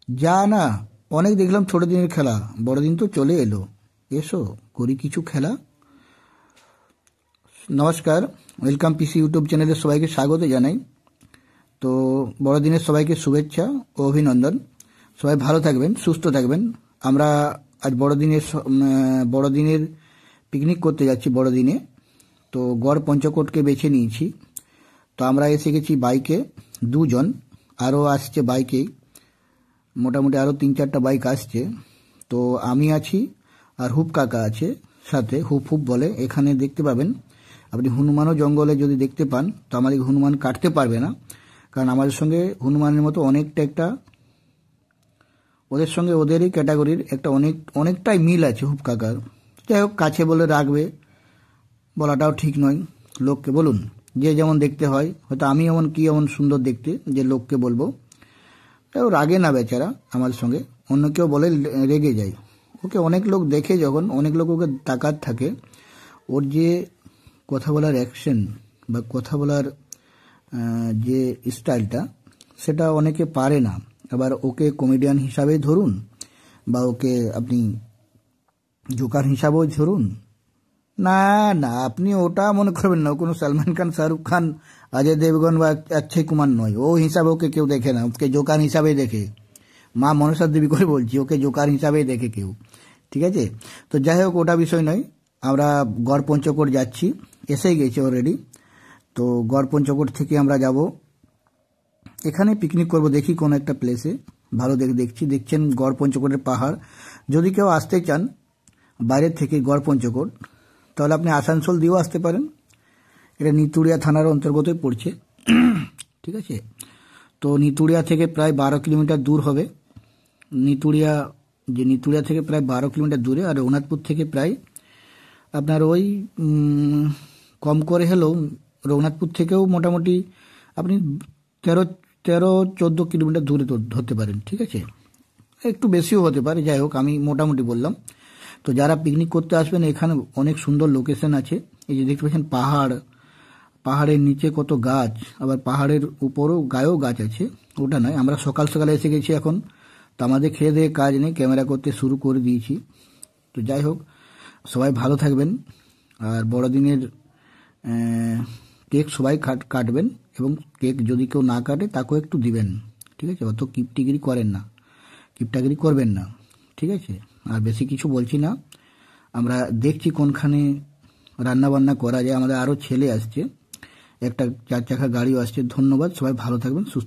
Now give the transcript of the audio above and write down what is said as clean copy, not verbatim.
যা না, অনেক দেখলাম ছোট দিনের খেলা, বড়দিন তো চলে এলো, এসো করি কিছু খেলা। নমস্কার, ওয়েলকাম পিসি ইউটিউব চ্যানেলে সবাইকে স্বাগত জানাই। তো বড়দিনের সবাইকে শুভেচ্ছা ও অভিনন্দন। সবাই ভালো থাকবেন, সুস্থ থাকবেন। আমরা আজ বড়দিনের পিকনিক করতে যাচ্ছি বড়দিনে। তো গড় পঞ্চকোটকে বেছে নিয়েছি। তো আমরা এসে গেছি বাইকে, দুজন, আরও আসছে বাইকে, মোটামুটি আরও 3-4টা বাইক আসছে। তো আমি আছি আর হুপ কাকা আছে সাথে, হুপ হুপ বলে। এখানে দেখতে পাবেন আপনি হনুমানও জঙ্গলে যদি দেখতে পান, তো আমাদের হনুমান কাটতে পারবে না, কারণ আমাদের সঙ্গে হনুমানের মতো ওদের সঙ্গে ওদেরই ক্যাটাগরির একটা অনেকটাই মিল আছে হুপ কাকার। যাই হোক, কাছে বলে রাখবে বলাটাও ঠিক নয়, লোককে বলুন যে যেমন দেখতে হয়। হয়তো আমি এমন সুন্দর দেখতে যে লোককে বলবো, ও রাগে না বেচারা আমাদের সঙ্গে, অন্য কেউ বলে রেগে যায়। ওকে অনেক লোক দেখে, যখন অনেক লোক ওকে তাকাত থাকে, ওর যে কথা বলার অ্যাকশন বা কথা বলার যে স্টাইলটা, সেটা অনেকে পারে না। আবার ওকে কমেডিয়ান হিসাবেই ধরুন বা ওকে আপনি জোকার হিসাবেও ধরুন, না না, আপনি ওটা মনে করবেন না। ও কোনো সালমান খান, শাহরুখ খান, অজয় দেবগন বা অক্ষয় কুমার নয়। ও হিসাবে ওকে কেউ দেখে না, ওকে জোকার হিসাবেই দেখে। মা মনসা দেবী করে বলছি, ওকে জোকার হিসাবেই দেখে কেউ, ঠিক আছে? তো যাই হোক, ওটা বিষয় নয়। আমরা গড় পঞ্চকোট যাচ্ছি, এসেই গেছি অলরেডি। তো গড় পঞ্চকোট থেকে আমরা যাব, এখানে পিকনিক করব, দেখি কোন একটা প্লেসে ভালো দেখছেন গড় পঞ্চকোটের পাহাড়। যদি কেউ আসতে চান বাইরের থেকে গড় পঞ্চকোট, তাহলে আপনি আসানসোল দিয়েও আসতে পারেন। এটা নিতুড়িয়া থানার অন্তর্গতই পড়ছে, ঠিক আছে? তো নিতুড়িয়া থেকে প্রায় 12 কিলোমিটার দূর হবে। নিতুড়িয়া থেকে প্রায় 12 কিলোমিটার দূরে, আর রঘুনাথপুর থেকে প্রায় আপনার ওই কম করে হলেও রঘুনাথপুর থেকেও মোটামুটি আপনি 13-14 কিলোমিটার দূরে ধরতে পারেন, ঠিক আছে? একটু বেশিও হতে পারে, যাই হোক আমি মোটামুটি বললাম। তো যারা পিকনিক করতে আসবেন, এখানে অনেক সুন্দর লোকেশন আছে। এই যে দেখতে পাচ্ছেন পাহাড়, পাহাড়ের নিচে কত গাছ, আবার পাহাড়ের উপরও গায়েও গাছ আছে। ওটা নয়, আমরা সকাল সকালে এসে গেছি এখন। তো আমাদের খেয়ে দিয়ে কাজ নেই, ক্যামেরা করতে শুরু করে দিয়েছি। তো যাই হোক, সবাই ভালো থাকবেন। আর বড়দিনের কেক সবাই কাটবেন, এবং কেক যদি কেউ না কাটে তাকেও একটু দিবেন, ঠিক আছে? অত কিপটাগিরি করবেন না, ঠিক আছে? আর বেশি কিছু বলছি না, আমরা দেখছি কোনখানে রান্না বান্না করা যায়। আমাদের আরও ছেলে আসছে, একটা 4 চাকা গাড়িও আসছে। ধন্যবাদ, সবাই ভালো থাকবেন, সুস্থ।